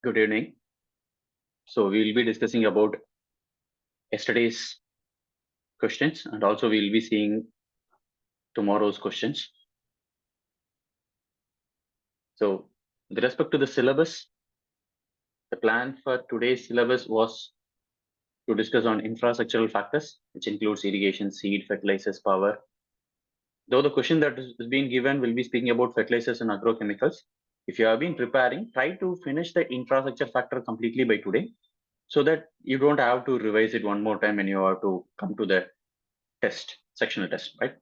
Good evening. So we will be discussing about yesterday's questions and also we will be seeing tomorrow's questions. So with respect to the syllabus, the plan for today's syllabus was to discuss on infrastructural factors, which includes irrigation, seed, fertilizers, power. Though the question that is being given will be speaking about fertilizers and agrochemicals. If you have been preparing, try to finish the infrastructure factor completely by today so that you don't have to revise it one more time when you have to come to the test, sectional test, right?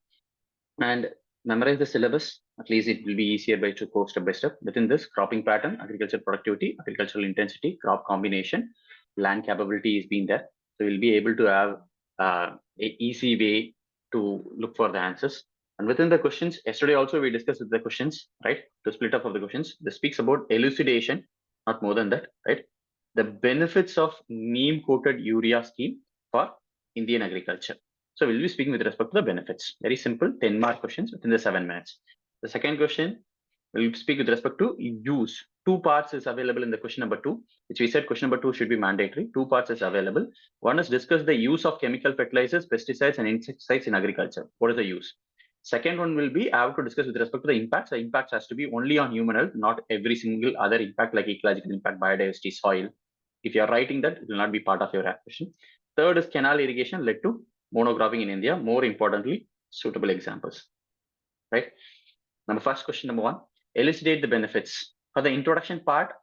And memorize the syllabus. At least it will be easier by to go step by step. Within this, cropping pattern, agricultural productivity, agricultural intensity, crop combination, land capability is being there. So you'll be able to have a easy way to look for the answers. And within the questions, yesterday also we discussed the questions, right? To split up of the questions. This speaks about elucidation, not more than that, right? The benefits of neem coated urea scheme for Indian agriculture. So we'll be speaking with respect to the benefits. Very simple, 10-mark questions within the 7 minutes. The second question, we'll speak with respect to use. Two parts is available in the question number 2, which we said question number 2 should be mandatory. Two parts is available. One is discuss the use of chemical fertilizers, pesticides, and insecticides in agriculture. What is the use? Second one will be, I have to discuss with respect to the impacts. The impacts has to be only on human health, not every single other impact like ecological impact, biodiversity, soil. If you are writing that, it will not be part of your question. Third is canal irrigation led to monocropping in India. More importantly, suitable examples, right? First question number 1, elucidate the benefits. For the introduction part,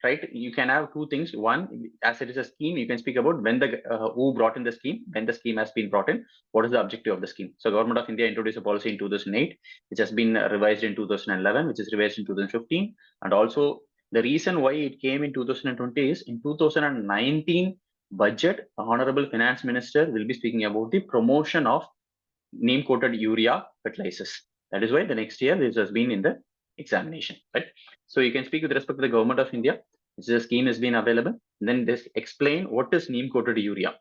right, you can have two things. One, as it is a scheme, you can speak about when the who brought in the scheme, when the scheme has been brought in, what is the objective of the scheme. So government of India introduced a policy in 2008, which has been revised in 2011, which is revised in 2015. And also the reason why it came in 2020 is in 2019 budget, Honorable Finance Minister will be speaking about the promotion of neem coated urea fertilizers. That is why the next year this has been in the examination, right? So you can speak with respect to the government of India, which the scheme has been available. And then this explain what is neem coated urea,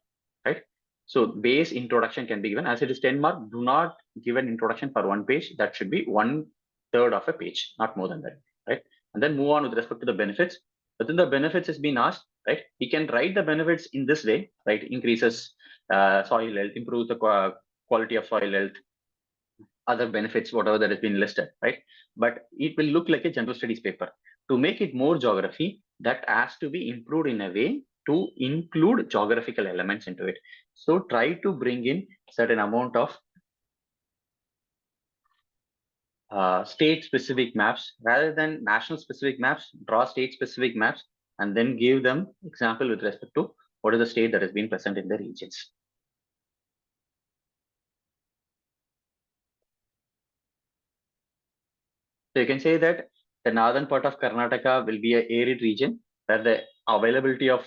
right? So base introduction can be given as it is 10 mark. Do not give an introduction for one page. That should be 1/3 of a page, not more than that, right? And then move on with respect to the benefits. Within the benefits has been asked, right? We can write the benefits in this way, right? Increases soil health, improves the quality of soil health, other benefits, whatever that has been listed, right? But it will look like a general studies paper. To make it more geography, that has to be improved in a way to include geographical elements into it. So try to bring in certain amount of state-specific maps rather than national-specific maps. Draw state-specific maps and then give them example with respect to what is the state that has been present in the regions. So you can say that the northern part of Karnataka will be an arid region where the availability of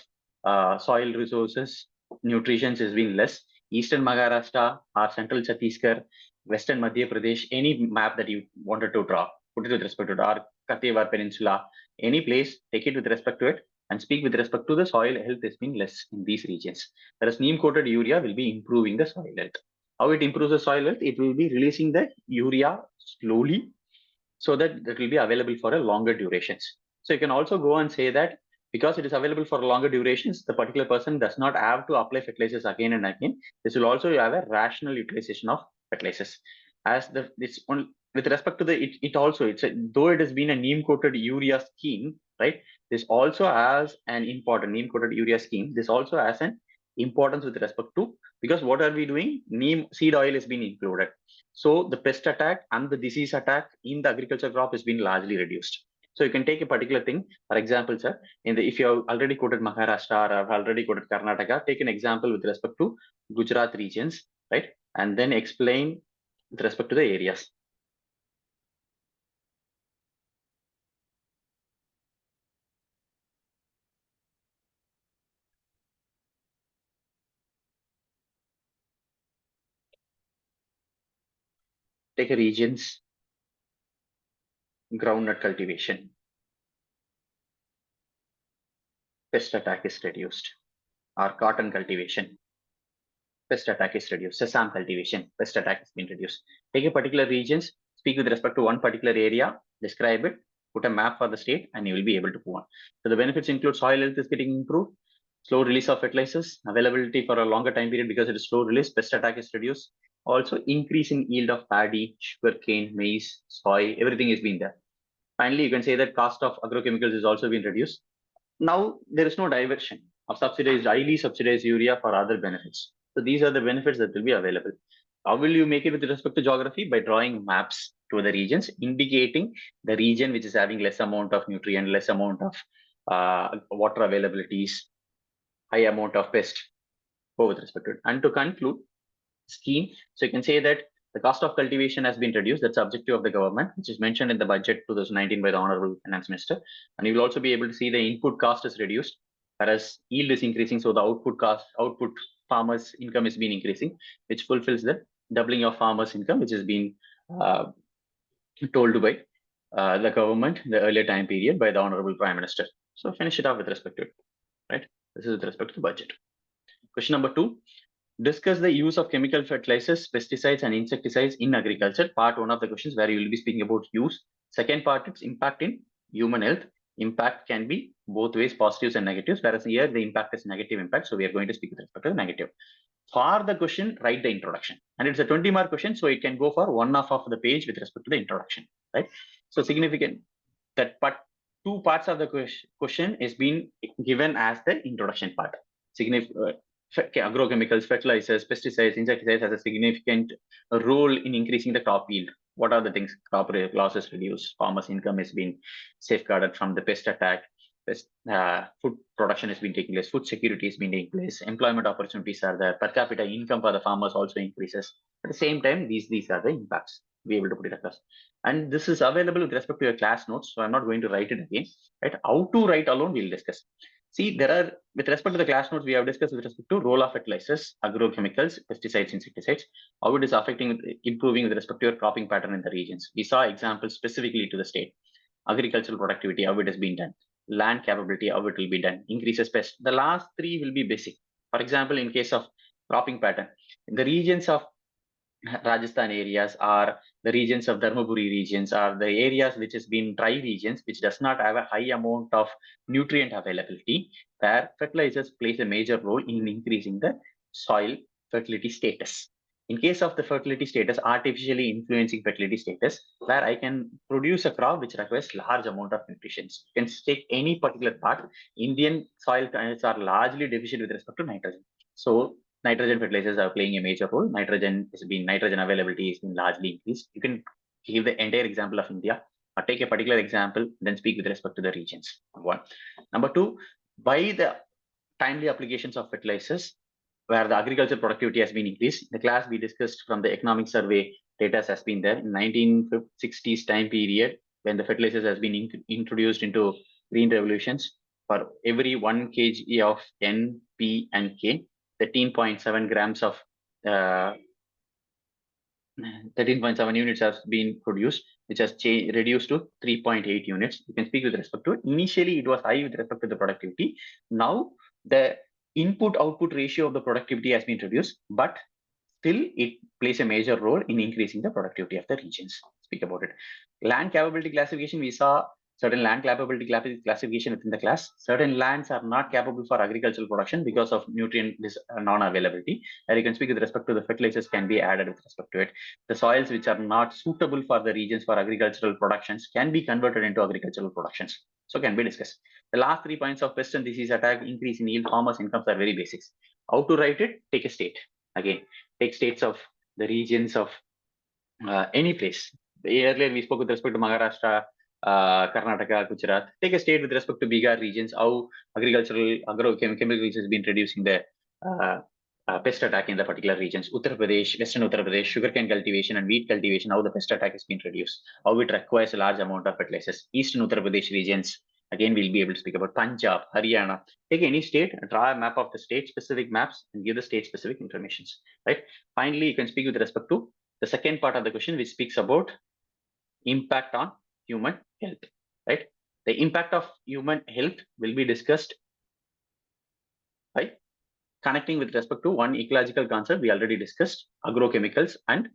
soil resources, nutrition has been less. Eastern Maharashtra or central Chhattisgarh, western Madhya Pradesh, any map that you wanted to draw, put it with respect to it, or Kathiawar Peninsula, any place, take it with respect to it and speak with respect to the soil health has been less in these regions. Whereas neem coated urea will be improving the soil health. How it improves the soil health? It will be releasing the urea slowly so that it will be available for a longer durations. So you can also go and say that because it is available for longer durations, the particular person does not have to apply fertilizers again and again. This will also have a rational utilization of fertilizers. As the this on with respect to the it also it's a, though it has been a neem coated urea scheme, right? This also has an important neem coated urea scheme. This also has an importance with respect to because what are we doing? Neem seed oil has been included. So the pest attack and the disease attack in the agriculture crop has been largely reduced. So you can take a particular thing, for example, sir, if you have already quoted Maharashtra or have already quoted Karnataka, take an example with respect to Gujarat regions, right? And then explain with respect to the areas. Take a region's groundnut cultivation. Pest attack is reduced. Or cotton cultivation. Pest attack is reduced. Sesame cultivation, pest attack has been reduced. Take a particular regions, speak with respect to one particular area, describe it, put a map for the state, and you will be able to move on. So the benefits include soil health is getting improved, slow release of fertilizers, availability for a longer time period because it is slow release, pest attack is reduced. Also increase in yield of paddy, sugarcane, maize, soy, everything is being there. Finally, you can say that cost of agrochemicals is also been reduced. Now there is no diversion of subsidized, highly subsidized urea for other benefits. So these are the benefits that will be available. How will you make it with respect to geography? By drawing maps to the regions, indicating the region which is having less amount of nutrient, less amount of water availabilities, high amount of pest. Go with respect to it. And to conclude, scheme. So you can say that the cost of cultivation has been reduced. That's the objective of the government, which is mentioned in the budget 2019 by the Honorable Finance Minister. And you will also be able to see the input cost is reduced, whereas yield is increasing. So the output farmers' income is being increasing, which fulfills the doubling of farmers' income, which has been told by the government in the earlier time period by the Honorable Prime Minister. So finish it off with respect to it, right? This is with respect to the budget. Question number 2. Discuss the use of chemical fertilizers, pesticides, and insecticides in agriculture. Part 1 of the questions where you will be speaking about use. Second part, its impact in human health. Impact can be both ways, positives and negatives, whereas here the impact is negative impact. So we are going to speak with respect to the negative. For the question, write the introduction. And it's a 20-mark question, so it can go for 1/2 of the page with respect to the introduction, right? So significant that part, 2 parts of the question is being given as the introduction part. Agrochemicals, fertilizers, pesticides, insecticides has a significant role in increasing the crop yield. What are the things? Crop losses reduced, farmers' income is being safeguarded from the pest attack, food production is being taking place, food security is being taking place, employment opportunities are there, per capita income for the farmers also increases. At the same time, these are the impacts. Be able to put it across. And this is available with respect to your class notes, so I'm not going to write it again. Right? How to write alone, we'll discuss. See, there are, with respect to the class notes, we have discussed with respect to role of fertilizers, agrochemicals, pesticides, insecticides, how it is affecting, improving with respect to your cropping pattern in the regions. We saw examples specifically to the state. Agricultural productivity, how it has been done. Land capability, how it will be done. Increases pest. The last 3 will be basic. For example, in case of cropping pattern, in the regions of Rajasthan areas or the regions of Dharmaburi regions are the areas which has been dry regions, which does not have a high amount of nutrient availability, where fertilizers plays a major role in increasing the soil fertility status. In case of the fertility status, artificially influencing fertility status, where I can produce a crop which requires large amount of nutrition. You can take any particular part. Indian soil kinds are largely deficient with respect to nitrogen. So nitrogen fertilizers are playing a major role. Nitrogen availability has been largely increased. You can give the entire example of India or take a particular example, then speak with respect to the regions. 1. Number 2, by the timely applications of fertilizers, where the agriculture productivity has been increased. The class we discussed from the economic survey data has been there in 1960s time period when the fertilizers has been introduced into green revolutions. For every 1 kg of N, P, and K, 13.7 grams of 13.7 units has been produced, which has reduced to 3.8 units. You can speak with respect to it. Initially, it was high with respect to the productivity. Now, the input-output ratio of the productivity has been reduced, but still it plays a major role in increasing the productivity of the regions. Speak about it. Land capability classification, we saw certain land capability classification within the class. Certain lands are not capable for agricultural production because of nutrient non-availability. And you can speak with respect to the fertilizers can be added with respect to it. The soils which are not suitable for the regions for agricultural productions can be converted into agricultural productions. So can be discussed. The last 3 points of pest and disease attack, increase in yield, farmers' incomes are very basics. How to write it? Take a state. Again, take states of the regions of any place. Earlier we spoke with respect to Maharashtra, Karnataka, Gujarat. Take a state with respect to Bihar regions, how agricultural agrochemicals has been reducing the pest attack in the particular regions. Uttar Pradesh, Western Uttar Pradesh, sugarcane cultivation and wheat cultivation, how the pest attack has been reduced, how it requires a large amount of fertilizers. Eastern Uttar Pradesh regions, again we'll be able to speak about Punjab, Haryana. Take any state, draw a map of the state-specific maps and give the state-specific information. Right. Finally, you can speak with respect to the second part of the question, which speaks about impact on human health. Right. The impact of human health will be discussed by connecting with respect to one ecological concept we already discussed, agrochemicals and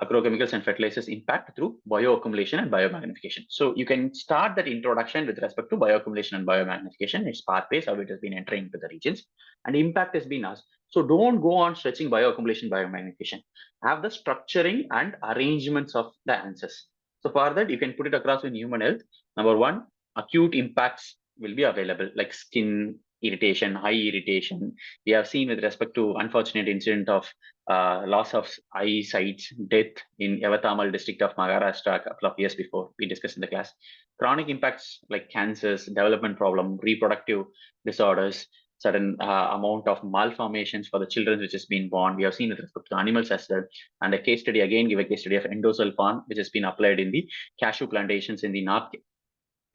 agrochemicals and fertilizers impact through bioaccumulation and biomagnification. So you can start that introduction with respect to bioaccumulation and biomagnification. Its pathways, how it has been entering into the regions, and impact has been asked. So don't go on stretching bioaccumulation, biomagnification. Have the structuring and arrangements of the answers. So for that, you can put it across in human health. Number one, acute impacts will be available, like skin irritation, eye irritation. We have seen with respect to unfortunate incident of loss of eyesight, death in Yavatamal district of Maharashtra a couple of years before, we discussed in the class. Chronic impacts like cancers, development problem, reproductive disorders, certain amount of malformations for the children which has been born. We have seen with respect to animals as well. And a case study, again, give a case study of endosulfan, which has been applied in the cashew plantations in the north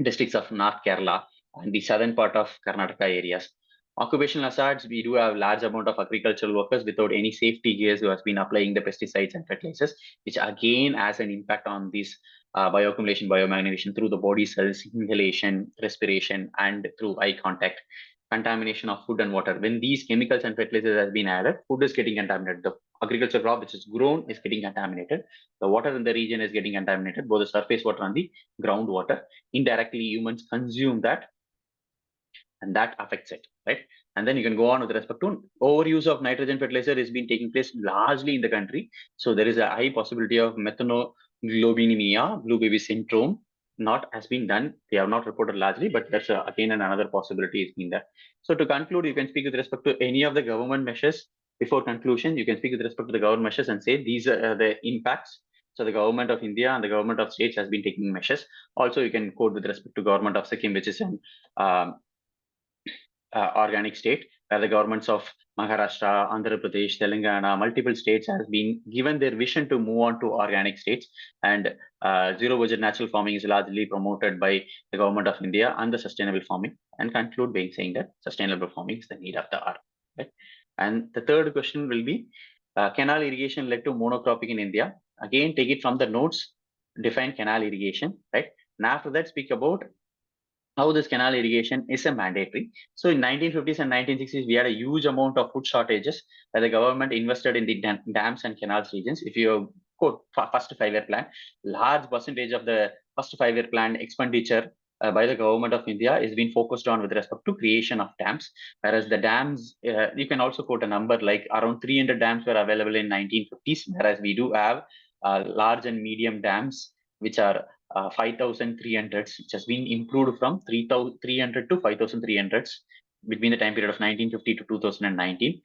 districts of North Kerala and the southern part of Karnataka areas. Occupational hazards, we do have large amount of agricultural workers without any safety gears who has been applying the pesticides and fertilizers, which again has an impact on this bioaccumulation, biomagnification through the body cells, inhalation, respiration, and through eye contact. Contamination of food and water. When these chemicals and fertilizers has been added, food is getting contaminated. The agricultural crop which is grown is getting contaminated. The water in the region is getting contaminated, both the surface water and the groundwater. Indirectly, humans consume that, and that affects it, right? And then you can go on with respect to overuse of nitrogen fertilizer is been taking place largely in the country. So there is a high possibility of methanoglobinemia, blue baby syndrome. Not has been done. They have not reported largely, but that's again another possibility is been there. So to conclude, you can speak with respect to any of the government measures. Before conclusion, you can speak with respect to the government measures and say these are the impacts. So the government of India and the government of states has been taking measures. Also, you can quote with respect to government of Sikkim, which is an organic state, where the governments of Maharashtra, Andhra Pradesh, Telangana, multiple states has been given their vision to move on to organic states, and zero budget natural farming is largely promoted by the government of India and the sustainable farming. And conclude by saying that sustainable farming is the need of the hour. Right? And the third question will be, canal irrigation led to monocropping in India. Again, take it from the notes, define canal irrigation, right? And after that, speak about how this canal irrigation is a mandatory. So in 1950s and 1960s, we had a huge amount of food shortages where the government invested in the dams and canals regions. If you quote first 5-year plan, large percentage of the first 5-year plan expenditure by the government of India is being focused on with respect to creation of dams. Whereas the dams, you can also quote a number like around 300 dams were available in 1950s, whereas we do have large and medium dams which are 5,300, which has been improved from 3,300 to 5,300 between the time period of 1950 to 2019.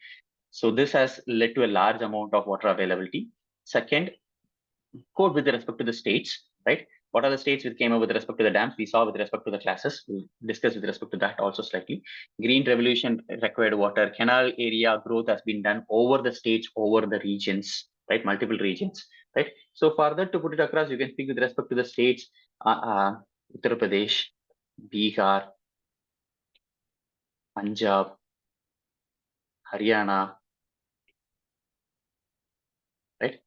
So this has led to a large amount of water availability. Second, quote with respect to the states, right? What are the states which came up with respect to the dams? We saw with respect to the classes. We'll discuss with respect to that also slightly. Green revolution required water. Canal area growth has been done over the states, over the regions, right? Multiple regions, right? So further to put it across, you can speak with respect to the states, Uttar Pradesh, Bihar, Punjab, Haryana, right?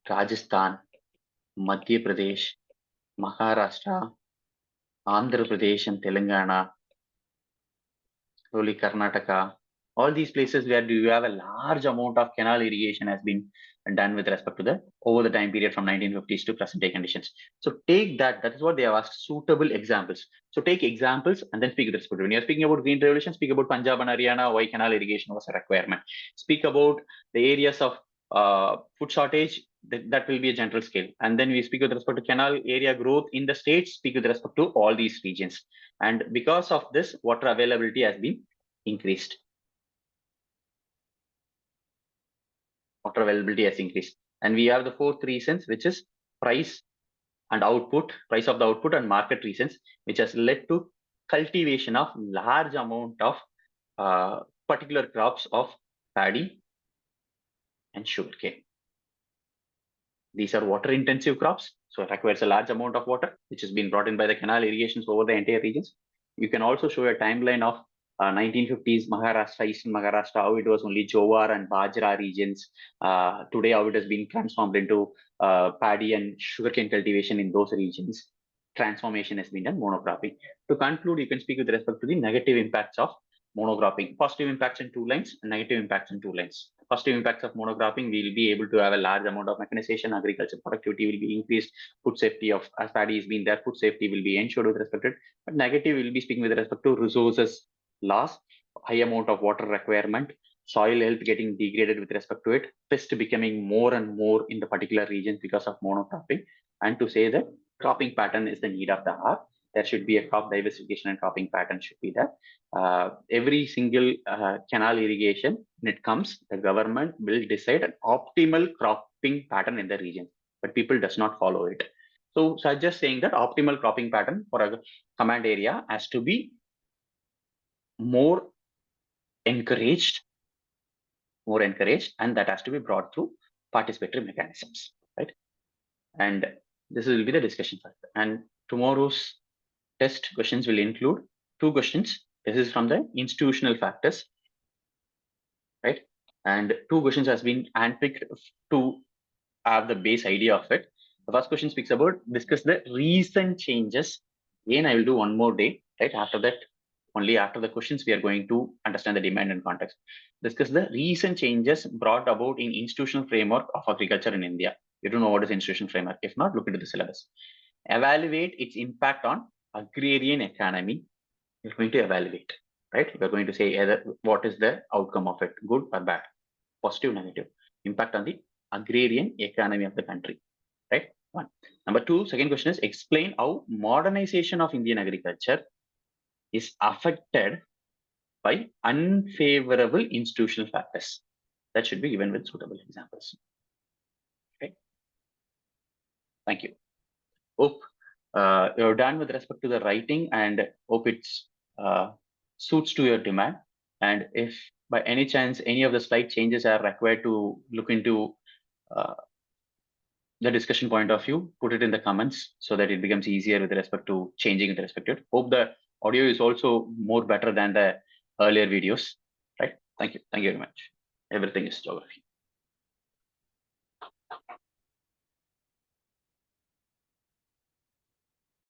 Rajasthan, Madhya Pradesh, Maharashtra, Andhra Pradesh and Telangana, slowly Karnataka, all these places where do you have a large amount of canal irrigation has been done with respect to the over the time period from 1950s to present day conditions. So take that. That is what they have asked. Suitable examples. So take examples and then speak with respect to. When you're speaking about green revolution, speak about Punjab and Haryana, why canal irrigation was a requirement. Speak about the areas of food shortage. That will be a general scale. And then we speak with respect to canal area growth in the states. Speak with respect to all these regions. And because of this, water availability has been increased. Water availability has increased. And we have the fourth reasons, which is price and output, price of the output and market reasons, which has led to cultivation of large amount of particular crops of paddy and sugarcane. These are water intensive crops, so it requires a large amount of water, which has been brought in by the canal irrigations over the entire regions. You can also show a timeline of 1950s Maharashtra, Eastern Maharashtra, how it was only Jowar and Bajra regions. Today, how it has been transformed into paddy and sugarcane cultivation in those regions. Transformation has been done, monocropping. To conclude, you can speak with respect to the negative impacts of monocropping. Positive impacts in 2 lines and negative impacts in 2 lines. positive impacts of monocropping, we will be able to have a large amount of mechanization, agriculture productivity will be increased, food safety of, as paddy is being there, food safety will be ensured with respect to it. But negative will be speaking with respect to resources loss, high amount of water requirement, soil health getting degraded with respect to it, pest becoming more and more in the particular region because of monocropping. And to say that cropping pattern is the need of the hour, there should be a crop diversification and cropping pattern should be there. Every single canal irrigation, when it comes, the government will decide an optimal cropping pattern in the region, but people does not follow it. So I'm just saying that optimal cropping pattern for a command area has to be more encouraged, and that has to be brought through participatory mechanisms, right? And this will be the discussion factor. And tomorrow's test questions will include 2 questions. This is from the institutional factors, right? And 2 questions has been handpicked to have the base idea of it. The first question speaks about discuss the recent changes. Again, I will do one more day, right? After that, only after the questions, we are going to understand the demand and context. Discuss the recent changes brought about in institutional framework of agriculture in India. You don't know what is institutional framework. If not, look into the syllabus. Evaluate its impact on agrarian economy. You're going to evaluate, right? You're going to say either what is the outcome of it, good or bad, positive, negative, impact on the agrarian economy of the country, right? One. Number 2, second question is explain how modernization of Indian agriculture is affected by unfavorable institutional factors. That should be given with suitable examples. Okay. Thank you. Hope you're done with respect to the writing, and hope it's suits to your demand. And if by any chance any of the slide changes are required to look into the discussion point of view, put it in the comments so that it becomes easier with respect to changing with respect to it. Hope the audio is also more better than the earlier videos, right? Thank you. Thank you very much. Everything is geography.